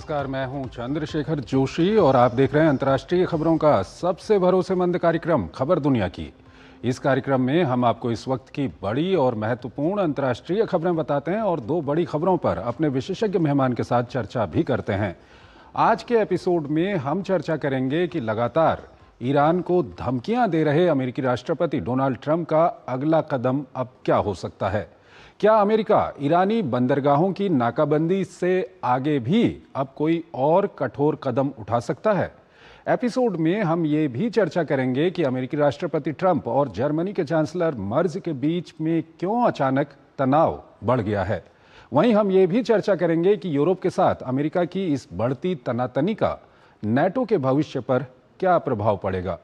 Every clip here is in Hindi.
नमस्कार, मैं हूं चंद्रशेखर जोशी और आप देख रहे हैं अंतर्राष्ट्रीय खबरों का सबसे भरोसेमंद कार्यक्रम खबर दुनिया की। इस कार्यक्रम में हम आपको इस वक्त की बड़ी और महत्वपूर्ण अंतर्राष्ट्रीय खबरें बताते हैं और दो बड़ी खबरों पर अपने विशेषज्ञ मेहमान के साथ चर्चा भी करते हैं। आज के एपिसोड में हम चर्चा करेंगे कि लगातार ईरान को धमकियां दे रहे अमेरिकी राष्ट्रपति डोनाल्ड ट्रंप का अगला कदम अब क्या हो सकता है। क्या अमेरिका ईरानी बंदरगाहों की नाकाबंदी से आगे भी अब कोई और कठोर कदम उठा सकता है? एपिसोड में हम ये भी चर्चा करेंगे कि अमेरिकी राष्ट्रपति ट्रंप और जर्मनी के चांसलर मर्ज के बीच में क्यों अचानक तनाव बढ़ गया है। वहीं हम ये भी चर्चा करेंगे कि यूरोप के साथ अमेरिका की इस बढ़ती तनातनी का नेटो के भविष्य पर क्या प्रभाव पड़ेगा।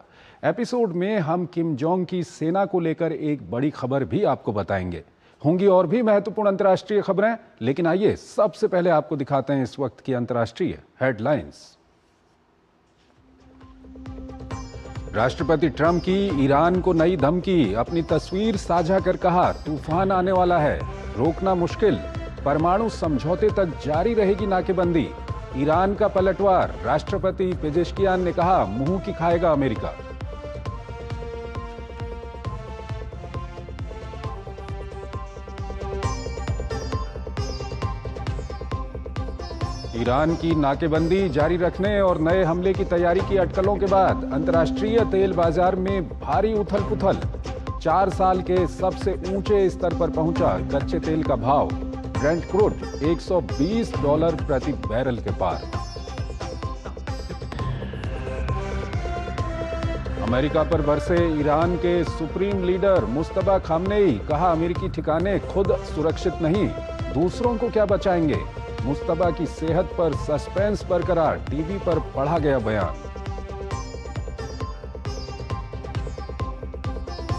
एपिसोड में हम किम जोंग की सेना को लेकर एक बड़ी खबर भी आपको बताएंगे। होंगी और भी महत्वपूर्ण अंतर्राष्ट्रीय खबरें, लेकिन आइए सबसे पहले आपको दिखाते हैं इस वक्त की अंतर्राष्ट्रीय हेडलाइंस। राष्ट्रपति ट्रंप की ईरान को नई धमकी, अपनी तस्वीर साझा कर कहा तूफान आने वाला है, रोकना मुश्किल, परमाणु समझौते तक जारी रहेगी नाकेबंदी। ईरान का पलटवार, राष्ट्रपति पेजेश्कियान ने कहा मुंह की खाएगा अमेरिका। ईरान की नाकेबंदी जारी रखने और नए हमले की तैयारी की अटकलों के बाद अंतर्राष्ट्रीय तेल बाजार में भारी उथल पुथल। 4 साल के सबसे ऊंचे स्तर पर पहुंचा कच्चे तेल का भाव। ब्रेंट क्रूड $120 प्रति बैरल के पार। अमेरिका पर बरसे ईरान के सुप्रीम लीडर मुस्तफा खामनेई, कहा अमेरिकी ठिकाने खुद सुरक्षित नहीं, दूसरों को क्या बचाएंगे। मुस्तफा की सेहत पर सस्पेंस बरकरार, टीवी पर पढ़ा गया बयान।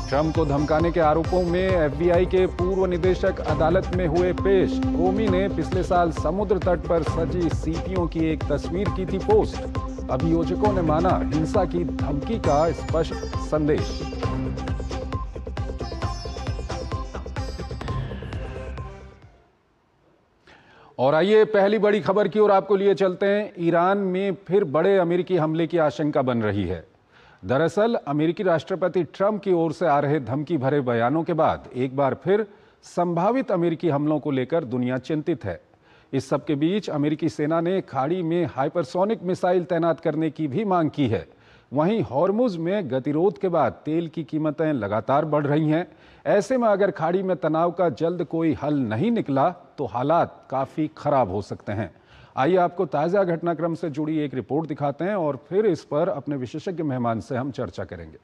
ट्रंप को धमकाने के आरोपों में एफबीआई के पूर्व निदेशक अदालत में हुए पेश। कोमी ने पिछले साल समुद्र तट पर सजी सीपियों की एक तस्वीर की थी पोस्ट। अभियोजकों ने माना हिंसा की धमकी का स्पष्ट संदेश। और आइए पहली बड़ी खबर की ओर आपको लिए चलते हैं। ईरान में फिर बड़े अमेरिकी हमले की आशंका बन रही है। दरअसल अमेरिकी राष्ट्रपति ट्रंप की ओर से आ रहे धमकी भरे बयानों के बाद एक बार फिर संभावित अमेरिकी हमलों को लेकर दुनिया चिंतित है। इस सब के बीच अमेरिकी सेना ने खाड़ी में हाइपरसोनिक मिसाइल तैनात करने की भी मांग की है। वहीं हॉर्मुज में गतिरोध के बाद तेल की कीमतें लगातार बढ़ रही हैं। ऐसे में अगर खाड़ी में तनाव का जल्द कोई हल नहीं निकला तो हालात काफी खराब हो सकते हैं। आइए आपको ताज़ा घटनाक्रम से जुड़ी एक रिपोर्ट दिखाते हैं और फिर इस पर अपने विशेषज्ञ मेहमान से हम चर्चा करेंगे।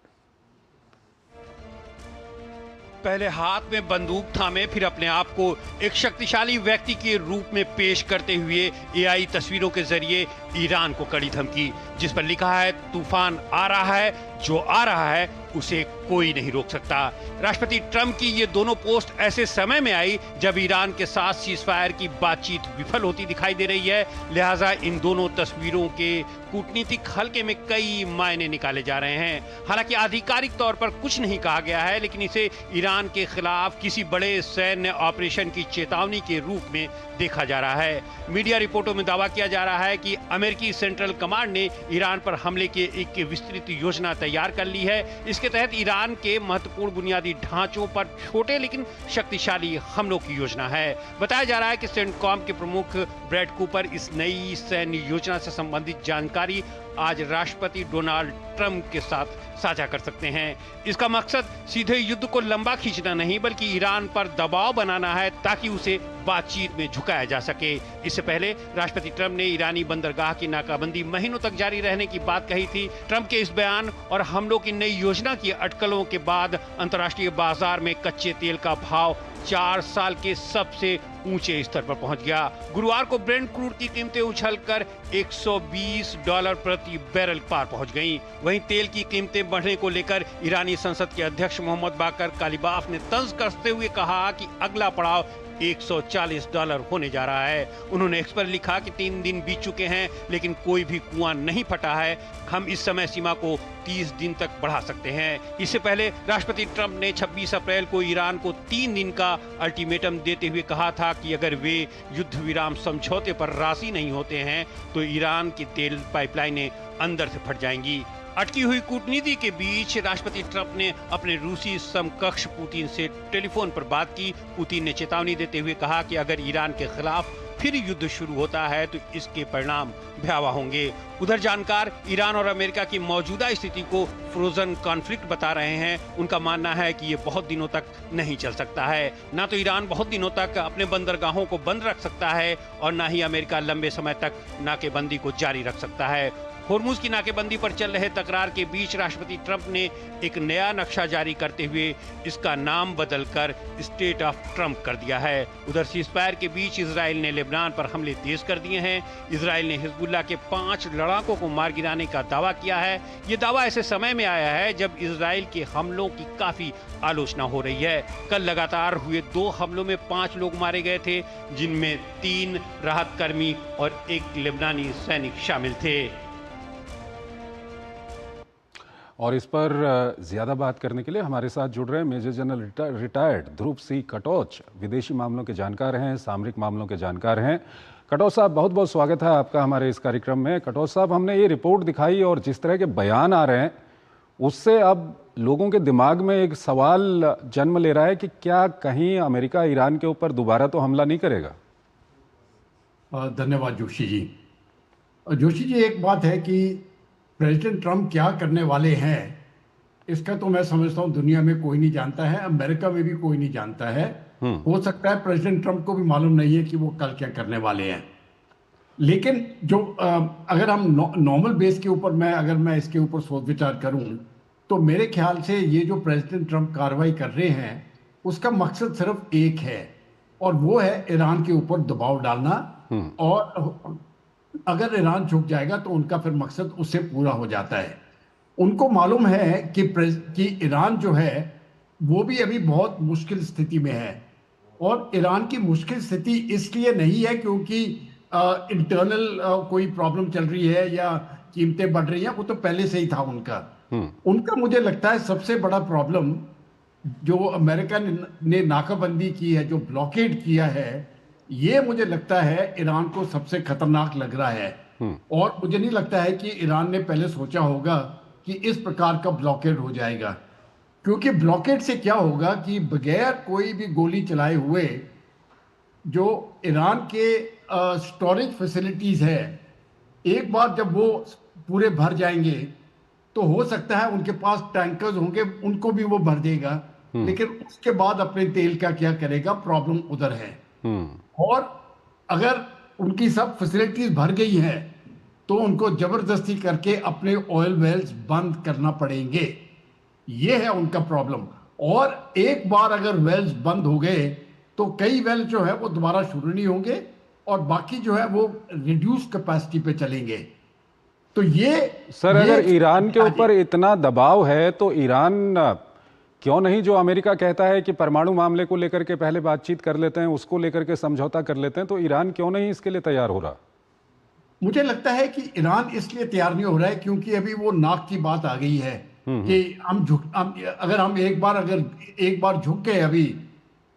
पहले हाथ में बंदूक थामे फिर अपने आप को एक शक्तिशाली व्यक्ति के रूप में पेश करते हुए एआई तस्वीरों के जरिए ईरान को कड़ी धमकी, जिस पर लिखा है तूफान आ रहा है, जो आ रहा है उसे कोई नहीं रोक सकता। राष्ट्रपति ट्रंप की ये दोनों पोस्ट ऐसे समय में आई जब ईरान के साथ सीजफायर की बातचीत विफल होती दिखाई दे रही है। लिहाजा इन दोनों तस्वीरों के कूटनीतिक हल्के में कई मायने निकाले जा रहे हैं। हालांकि आधिकारिक तौर पर कुछ नहीं कहा गया है, लेकिन इसे ईरान के खिलाफ किसी बड़े सैन्य ऑपरेशन की चेतावनी के रूप में देखा जा रहा है। मीडिया रिपोर्टों में दावा किया जा रहा है कि अमेरिकी सेंट्रल कमांड ने ईरान पर हमले की एक विस्तृत योजना तैयार कर ली है। इसके तहत ईरान के महत्वपूर्ण बुनियादी ढांचों पर छोटे लेकिन शक्तिशाली हमलों की योजना है। बताया जा रहा है कि सेंटकॉम के प्रमुख ब्रैड कूपर इस नई सैन्य योजना से संबंधित जानकारी आज राष्ट्रपति डोनाल्ड ट्रंप के साथ साझा कर सकते हैं। इसका मकसद सीधे युद्ध को लंबा खींचना नहीं, बल्कि ईरान पर दबाव बनाना है ताकि उसे बातचीत में झुकाया जा सके। इससे पहले राष्ट्रपति ट्रंप ने ईरानी बंदरगाह की नाकाबंदी महीनों तक जारी रहने की बात कही थी। ट्रंप के इस बयान और हमलों की नई योजना की अटकलों के बाद अंतर्राष्ट्रीय बाजार में कच्चे तेल का भाव 4 साल के सबसे ऊंचे स्तर पर पहुंच गया। गुरुवार को ब्रेंट क्रूड की कीमतें उछलकर $120 प्रति बैरल पार पहुंच गईं। वहीं तेल की कीमतें बढ़ने को लेकर ईरानी संसद के अध्यक्ष मोहम्मद बाकर कालिबाफ ने तंज कसते हुए कहा कि अगला पड़ाव $140 होने जा रहा है। उन्होंने एक्स पर लिखा कि 3 दिन बीत चुके हैं लेकिन कोई भी कुआं नहीं फटा है। हम इस समय सीमा को 30 दिन तक बढ़ा सकते हैं। इससे पहले राष्ट्रपति ट्रंप ने 26 अप्रैल को ईरान को 3 दिन का अल्टीमेटम देते हुए कहा था कि अगर वे युद्ध विराम समझौते पर राजी नहीं होते हैं तो ईरान की तेल पाइपलाइनें अंदर से फट जाएंगी। अटकी हुई कूटनीति के बीच राष्ट्रपति ट्रंप ने अपने रूसी समकक्ष पुतिन से टेलीफोन पर बात की। पुतिन ने चेतावनी देते हुए कहा कि अगर ईरान के खिलाफ फिर युद्ध शुरू होता है तो इसके परिणाम भयावह होंगे। उधर जानकार ईरान और अमेरिका की मौजूदा स्थिति को फ्रोजन कॉन्फ्लिक्ट बता रहे हैं। उनका मानना है कि ये बहुत दिनों तक नहीं चल सकता है। ना तो ईरान बहुत दिनों तक अपने बंदरगाहों को बंद रख सकता है और ना ही अमेरिका लंबे समय तक नाकेबंदी को जारी रख सकता है। होर्मुज की नाकेबंदी पर चल रहे तकरार के बीच राष्ट्रपति ट्रंप ने एक नया नक्शा जारी करते हुए इसका नाम बदलकर स्टेट ऑफ ट्रंप कर दिया है। उधर सीज़फायर के बीच इजराइल ने लेबनान पर हमले तेज कर दिए हैं। इजराइल ने हिजबुल्लाह के 5 लड़ाकों को मार गिराने का दावा किया है। ये दावा ऐसे समय में आया है जब इजराइल के हमलों की काफी आलोचना हो रही है। कल लगातार हुए 2 हमलों में 5 लोग मारे गए थे, जिनमें 3 राहत कर्मी और 1 लेबनानी सैनिक शामिल थे। और इस पर ज़्यादा बात करने के लिए हमारे साथ जुड़ रहे हैं मेजर जनरल रिटायर्ड ध्रुव सी कटोच, विदेशी मामलों के जानकार हैं, सामरिक मामलों के जानकार हैं। कटोच साहब, बहुत बहुत स्वागत है आपका हमारे इस कार्यक्रम में। कटोच साहब, हमने ये रिपोर्ट दिखाई और जिस तरह के बयान आ रहे हैं उससे अब लोगों के दिमाग में एक सवाल जन्म ले रहा है कि क्या कहीं अमेरिका ईरान के ऊपर दोबारा तो हमला नहीं करेगा? धन्यवाद जोशी जी। जोशी जी, एक बात है कि प्रेसिडेंट ट्रंप क्या करने वाले हैं इसका तो मैं समझता हूं दुनिया में कोई नहीं जानता है, अमेरिका में भी कोई नहीं जानता है। हो सकता है प्रेसिडेंट ट्रंप को भी मालूम नहीं है कि वो कल क्या करने वाले हैं। लेकिन जो अगर हम नॉर्मल बेस के ऊपर अगर मैं इसके ऊपर सोच विचार करूं तो मेरे ख्याल से ये जो प्रेसिडेंट ट्रंप कार्रवाई कर रहे हैं उसका मकसद सिर्फ एक है और वो है ईरान के ऊपर दबाव डालना। और अगर ईरान झुक जाएगा तो उनका फिर मकसद उससे पूरा हो जाता है। उनको मालूम है कि ईरान जो है वो भी अभी बहुत मुश्किल स्थिति में है। और ईरान की मुश्किल स्थिति इसलिए नहीं है क्योंकि इंटरनल कोई प्रॉब्लम चल रही है या कीमतें बढ़ रही हैं, वो तो पहले से ही था उनका मुझे लगता है सबसे बड़ा प्रॉब्लम जो अमेरिका ने नाकाबंदी की है, जो ब्लॉकेड किया है, ये मुझे लगता है ईरान को सबसे खतरनाक लग रहा है। और मुझे नहीं लगता है कि ईरान ने पहले सोचा होगा कि इस प्रकार का ब्लॉकेड हो जाएगा, क्योंकि ब्लॉकेड से क्या होगा कि बगैर कोई भी गोली चलाए हुए जो ईरान के स्टोरेज फैसिलिटीज है, एक बार जब वो पूरे भर जाएंगे तो हो सकता है उनके पास टैंकर्स होंगे, उनको भी वो भर देगा, लेकिन उसके बाद अपने तेल का क्या करेगा, प्रॉब्लम उधर है। और अगर उनकी सब फैसिलिटीज भर गई हैं तो उनको जबरदस्ती करके अपने ऑयल वेल्स बंद करना पड़ेंगे। ये है उनका प्रॉब्लम। और एक बार अगर वेल्स बंद हो गए तो कई वेल जो है वो दोबारा शुरू नहीं होंगे और बाकी जो है वो रिड्यूस कैपेसिटी पे चलेंगे। तो ये सर, अगर ईरान के ऊपर इतना दबाव है तो ईरान क्यों नहीं, जो अमेरिका कहता है कि परमाणु मामले को लेकर के पहले बातचीत कर लेते हैं, उसको लेकर के समझौता कर लेते हैं, तो ईरान क्यों नहीं इसके लिए तैयार हो रहा? मुझे लगता है कि ईरान इसलिए तैयार नहीं हो रहा है क्योंकि अभी वो नाक की बात आ गई है कि अगर हम एक बार झुक गए अभी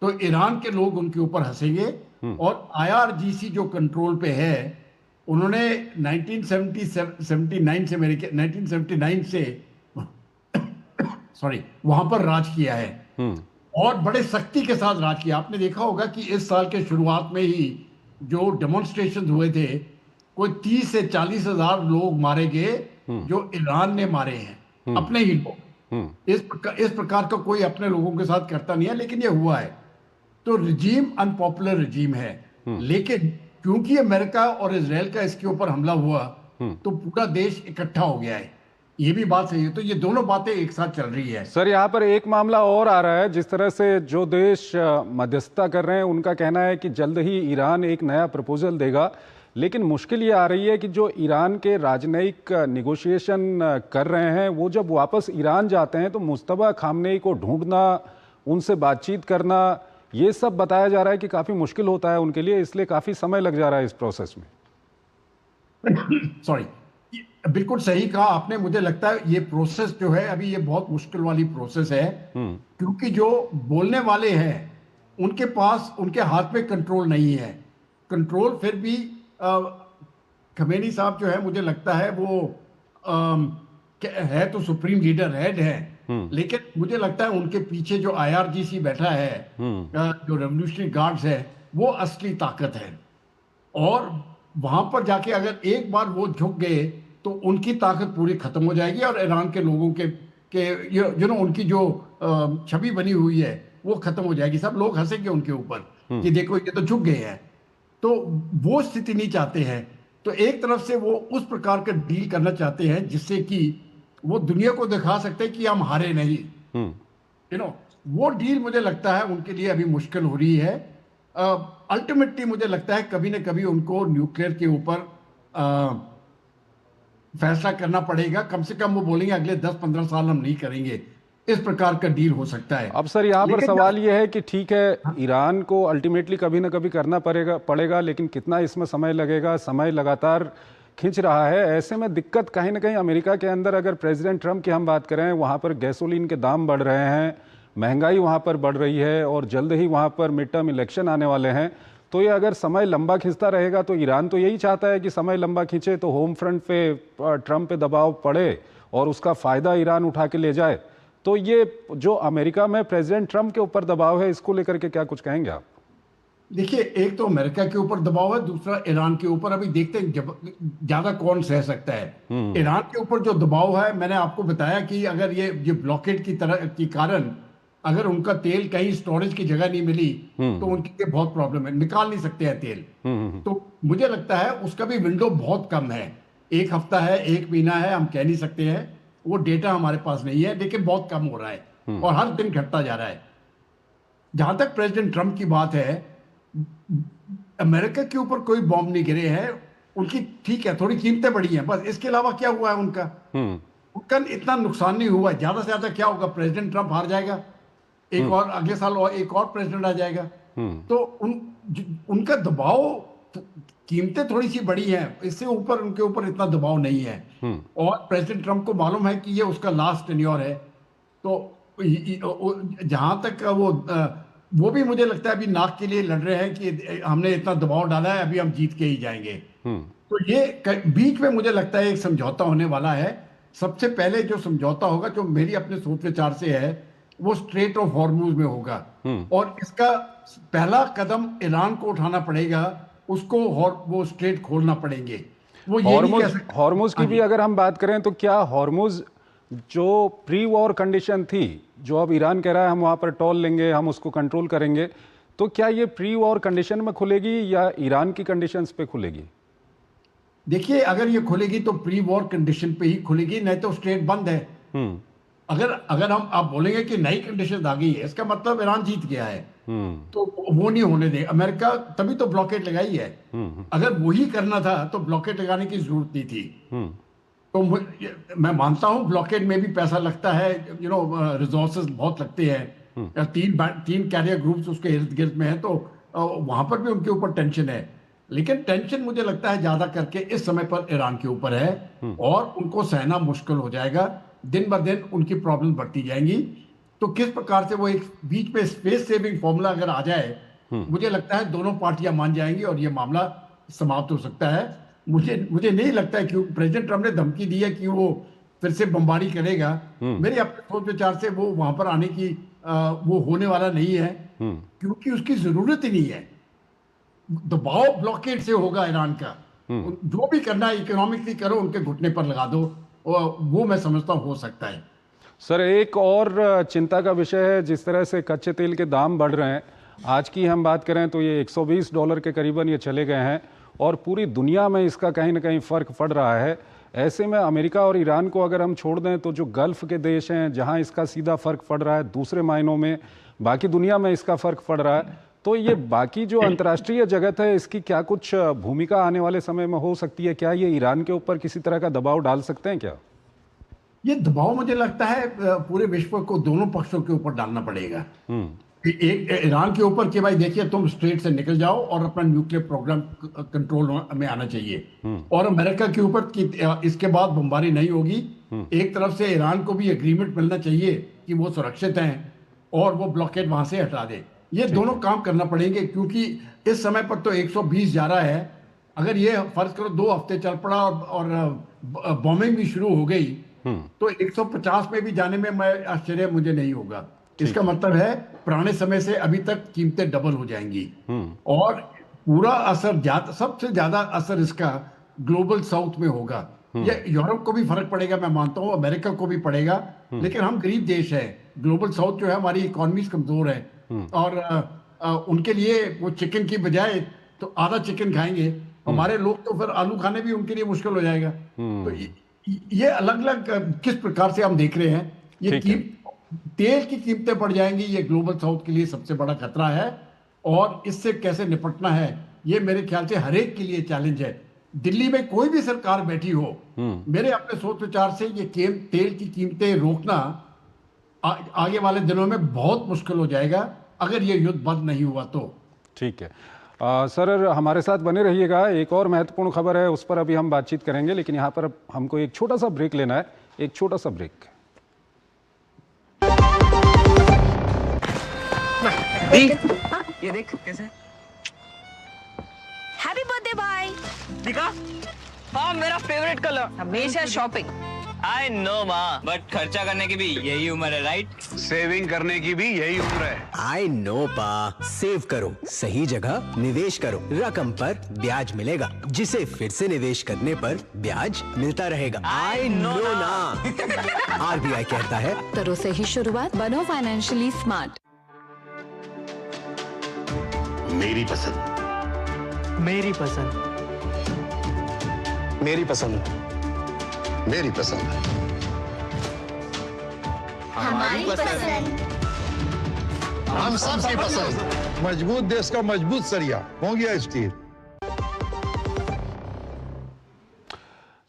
तो ईरान के लोग उनके ऊपर हंसेंगे। और IRGC जो कंट्रोल पे है, उन्होंने 1979 से वहां पर राज किया है और बड़े सख्ती के साथ राज किया। आपने देखा होगा कि इस साल के शुरुआत में ही जो डेमोन्स्ट्रेशन हुए थे, कोई 30 से 40 हजार लोग मारे गए जो ईरान ने मारे हैं, अपने ही लोग। इस प्रकार का कोई अपने लोगों के साथ करता नहीं है, लेकिन ये हुआ है। तो रिजीम अनपॉपुलर रिजीम है, लेकिन क्योंकि अमेरिका और इजराइल का इसके ऊपर हमला हुआ तो पूरा देश इकट्ठा हो गया है। ये भी बात सही है। तो ये दोनों बातें एक साथ चल रही है। सर, यहाँ पर एक मामला और आ रहा है। जिस तरह से जो देश मध्यस्थता कर रहे हैं उनका कहना है कि जल्द ही ईरान एक नया प्रपोजल देगा, लेकिन मुश्किल ये आ रही है कि जो ईरान के राजनयिक निगोशिएशन कर रहे हैं वो जब वापस ईरान जाते हैं तो मुज्तबा खामनेई को ढूंढना, उनसे बातचीत करना, ये सब बताया जा रहा है कि काफ़ी मुश्किल होता है उनके लिए, इसलिए काफ़ी समय लग जा रहा है इस प्रोसेस में। सॉरी, बिल्कुल सही कहा आपने। मुझे लगता है ये प्रोसेस जो है अभी ये बहुत मुश्किल वाली प्रोसेस है, क्योंकि जो बोलने वाले हैं उनके पास, उनके हाथ में कंट्रोल नहीं है। कंट्रोल फिर भी खमेनी साहब जो है, मुझे लगता है वो है तो सुप्रीम लीडर, हेड है, लेकिन मुझे लगता है उनके पीछे जो आईआरजीसी बैठा है, जो रेवोल्यूशनरी गार्ड्स है, वो असली ताकत है। और वहां पर जाके अगर एक बार वो झुक गए तो उनकी ताकत पूरी खत्म हो जाएगी, और ईरान के लोगों के उनकी जो छवि बनी हुई है वो खत्म हो जाएगी। सब लोग हंसेंगे उनके ऊपर कि देखो ये तो झुक गए हैं। तो वो स्थिति नहीं चाहते हैं। तो एक तरफ से वो उस प्रकार का डील करना चाहते हैं जिससे कि वो दुनिया को दिखा सकते हैं कि हम हारे नहीं। वो डील मुझे लगता है उनके लिए अभी मुश्किल हो रही है। अल्टीमेटली मुझे लगता है कभी ना कभी उनको न्यूक्लियर के ऊपर फैसला करना पड़ेगा। कम से कम वो बोलेंगे अगले 10-15 साल हम नहीं करेंगे। इस प्रकार का डील हो सकता है। अब सर यहाँ पर सवाल ये है कि ठीक है, हाँ? ईरान को अल्टीमेटली कभी ना कभी करना पड़ेगा, लेकिन कितना इसमें समय लगेगा? समय लगातार खिंच रहा है। ऐसे में दिक्कत कहीं ना कहीं अमेरिका के अंदर, अगर प्रेसिडेंट ट्रंप की हम बात करें, वहाँ पर गैसोलीन के दाम बढ़ रहे हैं, महंगाई वहाँ पर बढ़ रही है, और जल्द ही वहाँ पर मिड टर्म इलेक्शन आने वाले हैं। तो ये अगर समय लंबा खिंचता रहेगा, तो ईरान तो यही चाहता है कि समय लंबा खींचे, तो होम फ्रंट पे ट्रंप पे दबाव पड़े और उसका फ़ायदा ईरान उठा के ले जाए। तो ये जो अमेरिका में प्रेसिडेंट ट्रंप के ऊपर दबाव है, इसको लेकर के क्या कुछ कहेंगे आप? देखिए, एक तो अमेरिका के ऊपर दबाव है, दूसरा ईरान के ऊपर। अभी देखते हैं ज्यादा कौन सह सकता है। ईरान के ऊपर जो दबाव है, मैंने आपको बताया कि अगर ये ब्लॉकेड की तरह के कारण अगर उनका तेल कहीं स्टोरेज की जगह नहीं मिली तो उनके लिए बहुत प्रॉब्लम है, निकाल नहीं सकते हैं तेल। तो मुझे लगता है उसका भी विंडो बहुत कम है। 1 हफ्ता है, 1 महीना है, हम कह नहीं सकते हैं। वो डेटा हमारे पास नहीं है, लेकिन बहुत कम हो रहा है और हर दिन घटता जा रहा है। जहां तक प्रेसिडेंट ट्रंप की बात है, अमेरिका के ऊपर कोई बॉम्ब नहीं गिरे हैं। उनकी ठीक है, थोड़ी कीमतें बढ़ी हैं, बस। इसके अलावा क्या हुआ है उनका इतना नुकसान नहीं हुआ। ज्यादा से ज्यादा क्या होगा, प्रेसिडेंट ट्रंप हार जाएगा, एक और अगले साल और एक और प्रेसिडेंट आ जाएगा। तो उनका दबाव, कीमतें थोड़ी सी बढ़ी हैं, इससे ऊपर उनके ऊपर इतना दबाव नहीं है। और प्रेसिडेंट ट्रंप को मालूम है कि ये उसका लास्ट टेन्योर है। तो जहां तक वो भी मुझे लगता है अभी नाक के लिए लड़ रहे हैं कि हमने इतना दबाव डाला है, अभी हम जीत के ही जाएंगे। तो ये बीच में मुझे लगता है एक समझौता होने वाला है। सबसे पहले जो समझौता होगा, जो मेरी अपने सोच विचार से है, वो स्ट्रेट ऑफ हॉर्मुज में होगा। और इसका पहला कदम ईरान को उठाना पड़ेगा, उसको वो स्ट्रेट खोलना पड़ेंगे। वो ये नहीं कह सकते। हॉर्मुज की भी अगर हम बात करें तो क्या हॉर्मुज जो प्री वॉर कंडीशन थी, जो अब ईरान कह रहा है हम वहां पर टोल लेंगे, हम उसको कंट्रोल करेंगे, तो क्या ये प्री वॉर कंडीशन में खुलेगी या ईरान की कंडीशंस पे खुलेगी? देखिए, अगर ये खुलेगी तो प्री वॉर कंडीशन पे ही खुलेगी, नहीं तो स्ट्रेट बंद है। अगर आप बोलेंगे कि नई कंडीशन आ गई है, इसका मतलब ईरान जीत गया है। तो वो नहीं होने दे अमेरिका, तभी तो ब्लॉकेट लगाई है। अगर वही करना था तो ब्लॉकेट लगाने की जरूरत नहीं थी। तो मैं मानता हूं ब्लॉकेट में भी पैसा लगता है, रिसोर्सेज बहुत लगते हैं। 3 कैरियर ग्रुप्स उसके इर्द गिर्द में है, तो वहां पर भी उनके ऊपर टेंशन है। लेकिन टेंशन मुझे लगता है ज्यादा करके इस समय पर ईरान के ऊपर है, और उनको सहना मुश्किल हो जाएगा। दिन ब दिन उनकी प्रॉब्लम बढ़ती जाएंगी। तो किस प्रकार से वो एक बीच में स्पेस सेविंग फॉर्मूला अगर आ जाए, मुझे लगता है दोनों पार्टियां मान जाएंगी और ये मामला समाप्त हो सकता है। मुझे नहीं लगता है कि प्रेसिडेंट ट्रंप ने धमकी दी है कि वो फिर से बमबारी करेगा। मेरे अपने सोच विचार से वो वहां पर आने की वो होने वाला नहीं है, क्योंकि उसकी जरूरत ही नहीं है। दबाव ब्लॉकेट से होगा ईरान का। जो भी करना है इकोनॉमिकली करो, उनके घुटने पर लगा दो, वो मैं समझता हूं हो सकता है। सर, एक और चिंता का विषय है, जिस तरह से कच्चे तेल के दाम बढ़ रहे हैं। आज की हम बात करें तो ये $120 के करीबन ये चले गए हैं, और पूरी दुनिया में इसका कहीं ना कहीं फ़र्क पड़ रहा है। ऐसे में अमेरिका और ईरान को अगर हम छोड़ दें तो जो गल्फ़ के देश हैं, जहां इसका सीधा फ़र्क पड़ रहा है, दूसरे मायनों में बाकी दुनिया में इसका फ़र्क पड़ रहा है। तो ये बाकी जो अंतर्राष्ट्रीय जगत है, इसकी क्या कुछ भूमिका आने वाले समय में हो सकती है? क्या ये ईरान के ऊपर किसी तरह का दबाव डाल सकते हैं क्या? ये दबाव मुझे लगता है पूरे विश्व को दोनों पक्षों के ऊपर डालना पड़ेगा। एक ईरान के ऊपर कि भाई देखिए तुम स्ट्रेट से निकल जाओ और अपना न्यूक्लियर प्रोग्राम कंट्रोल में आना चाहिए, और अमेरिका के ऊपर कि इसके बाद बमबारी नहीं होगी। एक तरफ से ईरान को भी एग्रीमेंट मिलना चाहिए कि वो सुरक्षित हैं और वो ब्लॉकेड वहां से हटा दे। ये दोनों काम करना पड़ेंगे, क्योंकि इस समय पर तो 120 जा रहा है। अगर ये फर्ज करो 2 हफ्ते चल पड़ा और बॉम्बिंग भी शुरू हो गई, तो 150 में भी जाने में मैं आश्चर्य मुझे नहीं होगा। इसका मतलब है पुराने समय से अभी तक कीमतें डबल हो जाएंगी, और पूरा असर सबसे ज्यादा असर इसका ग्लोबल साउथ में होगा। ये यूरोप को भी फर्क पड़ेगा, मैं मानता हूं, अमेरिका को भी पड़ेगा, लेकिन हम गरीब देश है। ग्लोबल साउथ जो है हमारी इकोनॉमीज कमजोर है, और उनके लिए वो चिकन की बजाय तो आधा चिकन खाएंगे। हमारे लोग तो फिर आलू खाने भी उनके लिए मुश्किल हो जाएगा। तो ये अलग अलग किस प्रकार से हम देख रहे हैं। ये तेल की कीमतें बढ़ जाएंगी, ये ग्लोबल साउथ के लिए सबसे बड़ा खतरा है, और इससे कैसे निपटना है ये मेरे ख्याल से हर एक के लिए चैलेंज है। दिल्ली में कोई भी सरकार बैठी हो, मेरे अपने सोच विचार से ये तेल की कीमतें रोकना आगे वाले दिनों में बहुत मुश्किल हो जाएगा अगर ये युद्ध बंद नहीं हुआ तो। ठीक है सर, हमारे साथ बने रहिएगा। एक और महत्वपूर्ण खबर है, उस पर अभी हम बातचीत करेंगे, लेकिन यहाँ पर हमको एक छोटा सा ब्रेक लेना है। एक छोटा सा ब्रेक। ये देख कैसे। हैप्पी बर्थडे भाई। दिखा? हाँ, मेरा फेवरेट कलर। हमेशा शॉपिंग। आई नो माँ, बट खर्चा करने की भी यही उम्र है, राइट? सेविंग करने की भी यही उम्र है। आई नो पा, सेव करो, सही जगह निवेश करो, रकम पर ब्याज मिलेगा, जिसे फिर से निवेश करने पर ब्याज मिलता रहेगा। आई नो ना। आरबीआई कहता है, करो सही शुरुआत, बनो फाइनेंशियली स्मार्ट। मेरी पसंद, मेरी पसंद, मेरी पसंद, मेरी पसंद, हमारी पसंद, हम सबकी पसंद। मजबूत देश का मजबूत सरिया हो गया स्टील।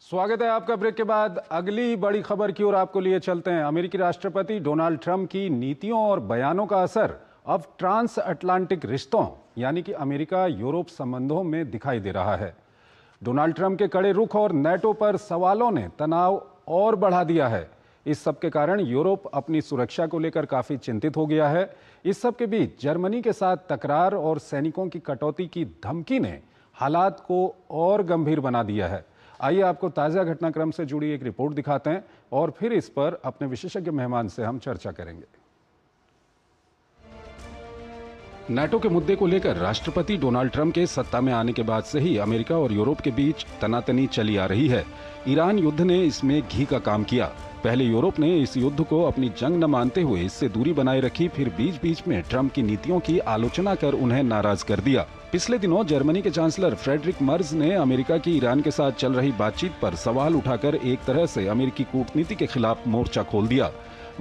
स्वागत है आपका। ब्रेक के बाद अगली बड़ी खबर की ओर आपको लिए चलते हैं। अमेरिकी राष्ट्रपति डोनाल्ड ट्रंप की नीतियों और बयानों का असर अब ट्रांस अटलांटिक रिश्तों यानी कि अमेरिका यूरोप संबंधों में दिखाई दे रहा है। डोनाल्ड ट्रंप के कड़े रुख और नेटो पर सवालों ने तनाव और बढ़ा दिया है। इस सब के कारण यूरोप अपनी सुरक्षा को लेकर काफी चिंतित हो गया है। इस सब के बीच जर्मनी के साथ तकरार और सैनिकों की कटौती की धमकी ने हालात को और गंभीर बना दिया है। आइए आपको ताज़ा घटनाक्रम से जुड़ी एक रिपोर्ट दिखाते हैं और फिर इस पर अपने विशेषज्ञ मेहमान से हम चर्चा करेंगे। नाटो के मुद्दे को लेकर राष्ट्रपति डोनाल्ड ट्रंप के सत्ता में आने के बाद से ही अमेरिका और यूरोप के बीच तनातनी चली आ रही है। ईरान युद्ध ने इसमें घी का काम किया। पहले यूरोप ने इस युद्ध को अपनी जंग न मानते हुए इससे दूरी बनाए रखी, फिर बीच बीच में ट्रंप की नीतियों की आलोचना कर उन्हें नाराज कर दिया। पिछले दिनों जर्मनी के चांसलर फ्रेडरिक मर्ज ने अमेरिका की ईरान के साथ चल रही बातचीत पर सवाल उठाकर एक तरह से अमेरिकी कूटनीति के खिलाफ मोर्चा खोल दिया।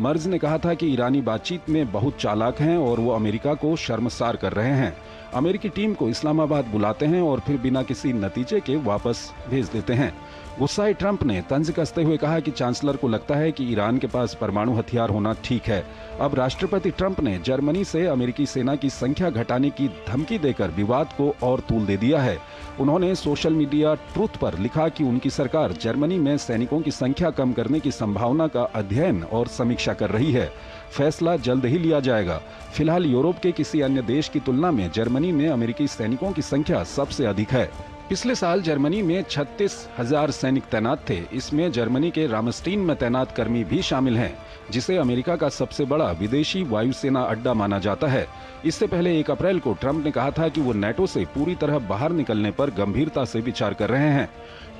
मर्ज ने कहा था कि ईरानी बातचीत में बहुत चालाक हैं और वो अमेरिका को शर्मसार कर रहे हैं। अमेरिकी टीम को इस्लामाबाद बुलाते हैं और फिर बिना किसी नतीजे के वापस भेज देते हैं। गुस्साए ट्रंप ने तंज कसते हुए कहा कि चांसलर को लगता है कि ईरान के पास परमाणु हथियार होना ठीक है। अब राष्ट्रपति ट्रंप ने जर्मनी से अमेरिकी सेना की संख्या घटाने की धमकी देकर विवाद को और तूल दे दिया है। उन्होंने सोशल मीडिया ट्रूथ पर लिखा कि उनकी सरकार जर्मनी में सैनिकों की संख्या कम करने की संभावना का अध्ययन और समीक्षा कर रही है। फैसला जल्द ही लिया जाएगा। फिलहाल यूरोप के किसी अन्य देश की तुलना में जर्मनी में अमेरिकी सैनिकों की संख्या सबसे अधिक है। पिछले साल जर्मनी में 36,000 सैनिक तैनात थे। इसमें जर्मनी के रामस्टीन में तैनात कर्मी भी शामिल हैं, जिसे अमेरिका का सबसे बड़ा विदेशी वायुसेना अड्डा माना जाता है। इससे पहले 1 अप्रैल को ट्रंप ने कहा था कि वो नाटो से पूरी तरह बाहर निकलने पर गंभीरता से विचार कर रहे हैं।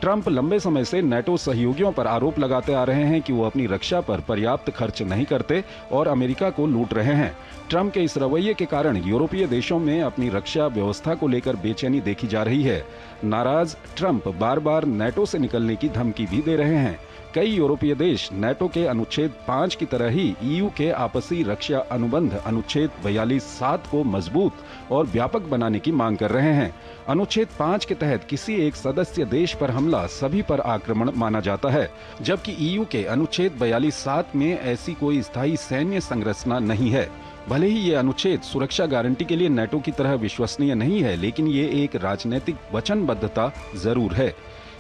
ट्रंप लंबे समय से नाटो सहयोगियों पर आरोप लगाते आ रहे हैं कि वो अपनी रक्षा पर पर्याप्त खर्च नहीं करते और अमेरिका को लूट रहे हैं। ट्रंप के इस रवैये के कारण यूरोपीय देशों में अपनी रक्षा व्यवस्था को लेकर बेचैनी देखी जा रही है। नाराज ट्रंप बार बार नाटो से निकलने की धमकी भी दे रहे हैं। कई यूरोपीय देश नाटो के अनुच्छेद 5 की तरह ही ईयू के आपसी रक्षा अनुबंध अनुच्छेद 42(7) को मजबूत और व्यापक बनाने की मांग कर रहे हैं। अनुच्छेद 5 के तहत किसी एक सदस्य देश पर हमला सभी पर आक्रमण माना जाता है, जबकि ईयू के अनुच्छेद 42(7) में ऐसी कोई स्थायी सैन्य संरचना नहीं है। भले ही ये अनुच्छेद सुरक्षा गारंटी के लिए नाटो की तरह विश्वसनीय नहीं है, लेकिन ये एक राजनीतिक वचनबद्धता जरूर है।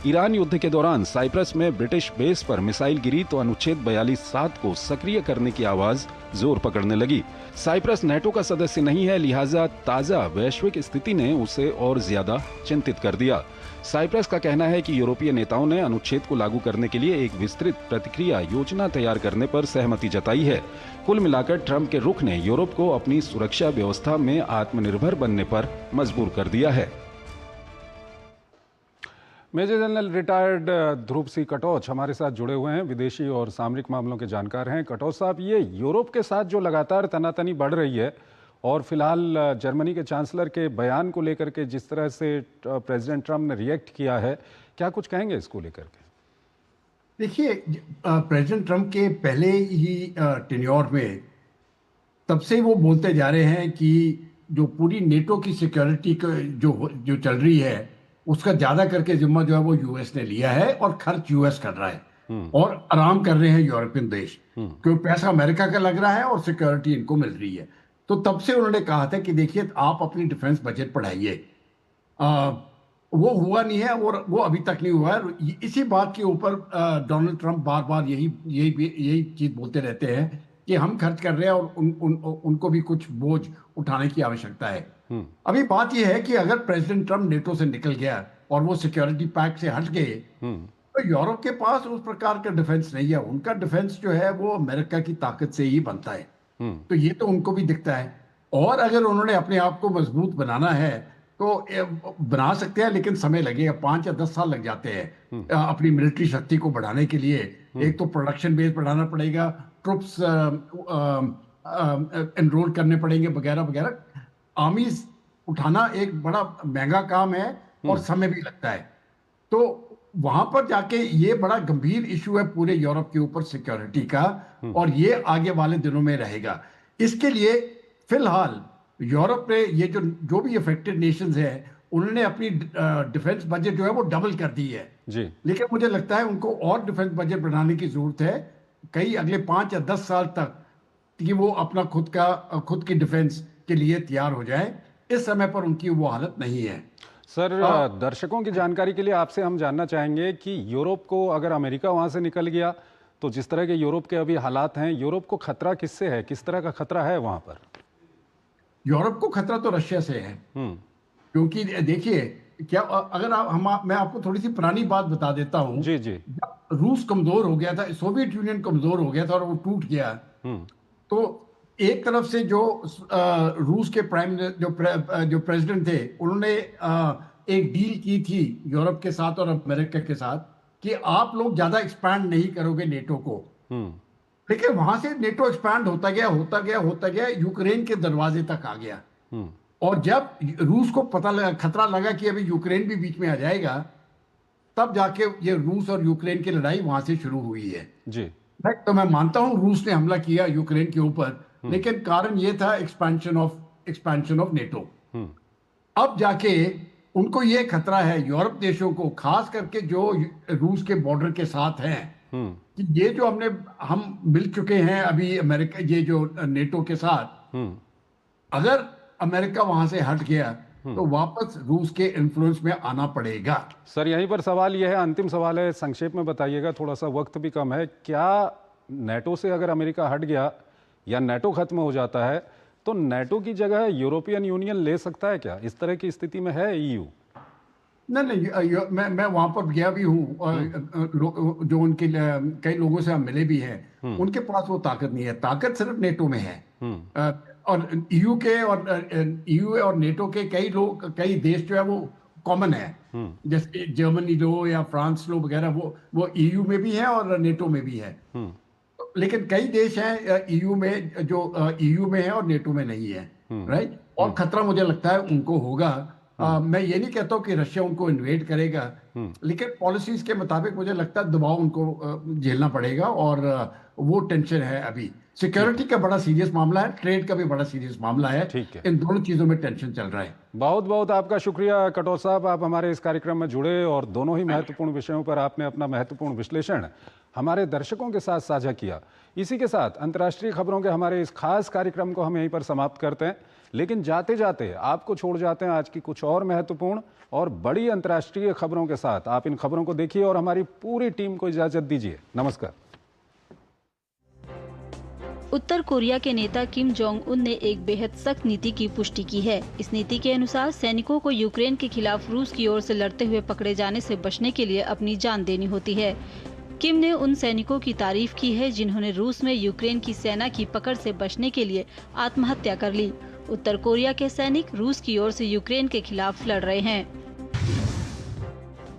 ईरान युद्ध के दौरान साइप्रस में ब्रिटिश बेस पर मिसाइल गिरी तो अनुच्छेद 42(7) को सक्रिय करने की आवाज जोर पकड़ने लगी। साइप्रस नाटो का सदस्य नहीं है, लिहाजा ताजा वैश्विक स्थिति ने उसे और ज्यादा चिंतित कर दिया। साइप्रस का कहना है कि यूरोपीय नेताओं ने अनुच्छेद को लागू करने के लिए एक विस्तृत प्रतिक्रिया योजना तैयार करने पर सहमति जताई है। कुल मिलाकर ट्रंप के रुख ने यूरोप को अपनी सुरक्षा व्यवस्था में आत्मनिर्भर बनने पर मजबूर कर दिया है। मेजर जनरल रिटायर्ड ध्रुव सिंह कटोच हमारे साथ जुड़े हुए हैं, विदेशी और सामरिक मामलों के जानकार हैं। कटोच साहब, ये यूरोप के साथ जो लगातार तनातनी बढ़ रही है और फिलहाल जर्मनी के चांसलर के बयान को लेकर के जिस तरह से प्रेसिडेंट ट्रंप ने रिएक्ट किया है, क्या कुछ कहेंगे इसको लेकर के? देखिए, प्रेसिडेंट ट्रंप के पहले ही टेन्योर में तब से वो बोलते जा रहे हैं कि जो पूरी नेटो की सिक्योरिटी जो चल रही है उसका ज्यादा करके जिम्मा जो है वो यूएस ने लिया है और खर्च यूएस कर रहा है और आराम कर रहे हैं यूरोपियन देश, क्योंकि पैसा अमेरिका का लग रहा है और सिक्योरिटी इनको मिल रही है। तो तब से उन्होंने कहा था कि देखिए आप अपनी डिफेंस बजट बढ़ाइए। वो हुआ नहीं है और वो अभी तक नहीं हुआ है। इसी बात के ऊपर डोनाल्ड ट्रंप बार बार यही चीज बोलते रहते हैं कि हम खर्च कर रहे हैं और उनको भी कुछ बोझ उठाने की आवश्यकता है। अभी बात यह है कि अगर प्रेसिडेंट ट्रंप नेटो से निकल गया और वो सिक्योरिटी पैक्ट से हट गए तो यूरोप के पास उस प्रकार का डिफेंस नहीं है। उनका डिफेंस जो है वो अमेरिका की ताकत से ही बनता है। तो ये तो उनको भी दिखता है। और अगर उन्होंने अपने आप को मजबूत बनाना है तो बना सकते हैं, लेकिन समय लगेगा, 5 या 10 साल लग जाते हैं अपनी मिलिट्री शक्ति को बढ़ाने के लिए। एक तो प्रोडक्शन बेस बढ़ाना पड़ेगा, ट्रुप्स एनरोल करने पड़ेंगे वगैरह वगैरह। आर्मीज उठाना एक बड़ा महंगा काम है और समय भी लगता है। तो वहां पर जाके ये बड़ा गंभीर इशू है पूरे यूरोप के ऊपर सिक्योरिटी का, और ये आगे वाले दिनों में रहेगा। इसके लिए फिलहाल यूरोप ने ये जो भी अफेक्टेड नेशंस हैं उन्होंने अपनी डिफेंस बजट जो है वो डबल कर दी है जी। लेकिन मुझे लगता है उनको और डिफेंस बजट बढ़ाने की जरूरत है, कई अगले 5 या 10 साल तक, कि वो अपना खुद की डिफेंस के लिए तैयार हो जाए। इस समय पर उनकी वो हालत नहीं है। सर, दर्शकों की जानकारी के लिए आपसे हम जानना चाहेंगे कि यूरोप को अगर अमेरिका वहां से निकल गया तो जिस तरह के यूरोप के अभी हालात हैं, यूरोप को खतरा किससे है, किस तरह का खतरा है वहां पर? यूरोप को खतरा तो रशिया से है, क्योंकि देखिए क्या, अगर मैं आपको थोड़ी सी पुरानी बात बता देता हूं। जी जी। रूस कमजोर हो गया था, सोवियत यूनियन कमजोर हो गया था और वो टूट गया, तो एक तरफ से जो रूस के जो प्रेसिडेंट थे उन्होंने एक डील की थी यूरोप के साथ और अमेरिका के साथ कि आप लोग ज्यादा एक्सपैंड नहीं करोगे नेटो को। लेकिन वहां से नेटो एक्सपैंड होता गया, यूक्रेन के दरवाजे तक आ गया। और जब रूस को खतरा लगा कि अभी यूक्रेन भी बीच में आ जाएगा, तब जाके ये रूस और यूक्रेन की लड़ाई वहां से शुरू हुई है जी। तो मैं मानता हूं रूस ने हमला किया यूक्रेन के ऊपर, लेकिन कारण ये था एक्सपेंशन ऑफ नेटो। अब जाके उनको ये खतरा है यूरोप देशों को, खास करके जो रूस के बॉर्डर के साथ हैं, कि ये जो हम मिल चुके हैं अभी अमेरिका, ये जो नेटो के साथ, अगर अमेरिका वहां से हट गया तो वापस रूस के इन्फ्लुएंस में आना पड़ेगा। सर, यहीं पर सवाल यह है, अंतिम सवाल है, संक्षेप में बताइएगा, थोड़ा सा वक्त भी कम है। क्या नेटो से अगर अमेरिका हट गया या नेटो खत्म हो जाता है तो नेटो की जगह यूरोपियन यूनियन ले सकता है क्या? इस तरह की स्थिति में है ईयू? नहीं, मैं वहां पर गया भी हूँ, जो उनके कई लोगों से हम मिले भी हैं, उनके पास वो ताकत नहीं है। ताकत सिर्फ नेटो में है। और ईयू और नेटो के कई देश जो है वो कॉमन है, जैसे जर्मनी लो या फ्रांस लो वगैरह, वो ईयू में भी है और नेटो में भी है। लेकिन कई देश हैं ईयू में जो ईयू में है और नेटो में नहीं है, राइट। और खतरा मुझे लगता है उनको होगा। मैं ये नहीं कहता हूँ कि रशिया उनको इन्वेड करेगा, लेकिन पॉलिसीज के मुताबिक मुझे लगता है दबाव उनको झेलना पड़ेगा, और वो टेंशन है। अभी सिक्योरिटी का बड़ा सीरियस मामला है, ट्रेड का भी बड़ा सीरियस मामला है। इन दोनों चीजों में टेंशन चल रहा है। बहुत बहुत आपका शुक्रिया कटोच साहब, आप हमारे इस कार्यक्रम में जुड़े और दोनों ही महत्वपूर्ण विषयों पर आपने अपना महत्वपूर्ण विश्लेषण हमारे दर्शकों के साथ साझा किया। इसी के साथ अंतर्राष्ट्रीय खबरों के हमारे इस खास कार्यक्रम को हम यहीं पर समाप्त करते हैं, लेकिन जाते जाते आपको छोड़ जाते हैं आज की कुछ और महत्वपूर्ण और बड़ी अंतर्राष्ट्रीय खबरों के साथ। आप इन खबरों को देखिए और हमारी पूरी टीम को इजाजत दीजिए। नमस्कार। उत्तर कोरिया के नेता किम जोंग उन ने एक बेहद सख्त नीति की पुष्टि की है। इस नीति के अनुसार सैनिकों को यूक्रेन के खिलाफ रूस की ओर से लड़ते हुए पकड़े जाने से बचने के लिए अपनी जान देनी होती है। किम ने उन सैनिकों की तारीफ की है जिन्होंने रूस में यूक्रेन की सेना की पकड़ से बचने के लिए आत्महत्या कर ली। उत्तर कोरिया के सैनिक रूस की ओर से यूक्रेन के खिलाफ लड़ रहे हैं।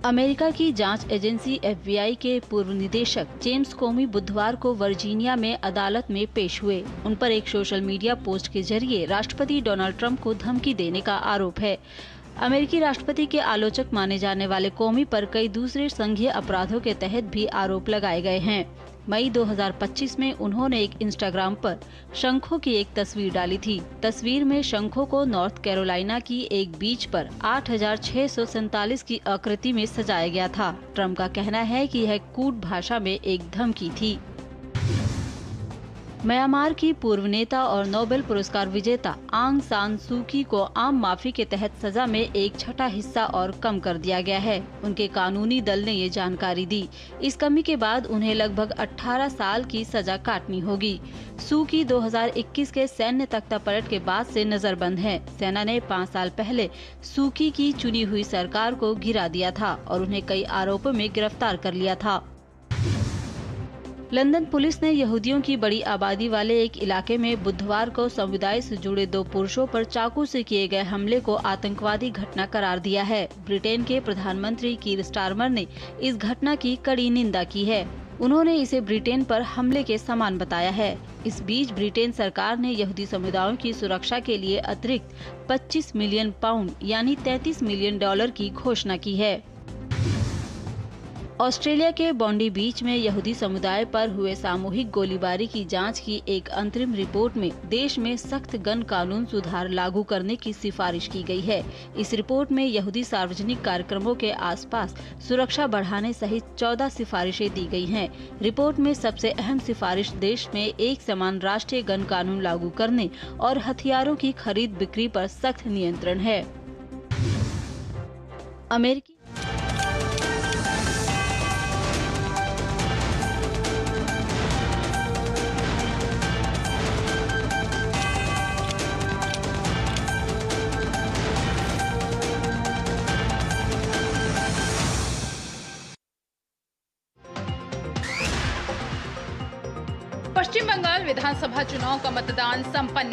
अमेरिका की जांच एजेंसी FBI के पूर्व निदेशक जेम्स कोमी बुधवार को वर्जीनिया में अदालत में पेश हुए। उन पर एक सोशल मीडिया पोस्ट के जरिए राष्ट्रपति डोनाल्ड ट्रंप को धमकी देने का आरोप है। अमेरिकी राष्ट्रपति के आलोचक माने जाने वाले कोमी पर कई दूसरे संघीय अपराधों के तहत भी आरोप लगाए गए हैं। मई 2025 में उन्होंने एक इंस्टाग्राम पर शंखों की एक तस्वीर डाली थी। तस्वीर में शंखों को नॉर्थ कैरोलिना की एक बीच पर 8647 की आकृति में सजाया गया था। ट्रंप का कहना है कि यह कूट भाषा में एक धमकी थी। म्यांमार की पूर्व नेता और नोबेल पुरस्कार विजेता आंग सान सू की को आम माफी के तहत सजा में एक छठा हिस्सा और कम कर दिया गया है। उनके कानूनी दल ने ये जानकारी दी। इस कमी के बाद उन्हें लगभग 18 साल की सजा काटनी होगी। सू की 2021 के सैन्य तख्तापलट के बाद से नजरबंद है। सेना ने 5 साल पहले सू की चुनी हुई सरकार को गिरा दिया था और उन्हें कई आरोपों में गिरफ्तार कर लिया था। लंदन पुलिस ने यहूदियों की बड़ी आबादी वाले एक इलाके में बुधवार को समुदाय से जुड़े 2 पुरुषों पर चाकू से किए गए हमले को आतंकवादी घटना करार दिया है। ब्रिटेन के प्रधानमंत्री कीर स्टारमर ने इस घटना की कड़ी निंदा की है। उन्होंने इसे ब्रिटेन पर हमले के समान बताया है। इस बीच ब्रिटेन सरकार ने यहूदी समुदायों की सुरक्षा के लिए अतिरिक्त 25 मिलियन पाउंड यानी $33 मिलियन की घोषणा की है। ऑस्ट्रेलिया के बॉन्डी बीच में यहूदी समुदाय पर हुए सामूहिक गोलीबारी की जांच की एक अंतरिम रिपोर्ट में देश में सख्त गन कानून सुधार लागू करने की सिफारिश की गई है। इस रिपोर्ट में यहूदी सार्वजनिक कार्यक्रमों के आसपास सुरक्षा बढ़ाने सहित 14 सिफारिशें दी गई हैं। रिपोर्ट में सबसे अहम सिफारिश देश में एक समान राष्ट्रीय गन कानून लागू करने और हथियारों की खरीद बिक्री पर सख्त नियंत्रण है। अमेरिकी पश्चिम बंगाल विधानसभा चुनाव का मतदान संपन्न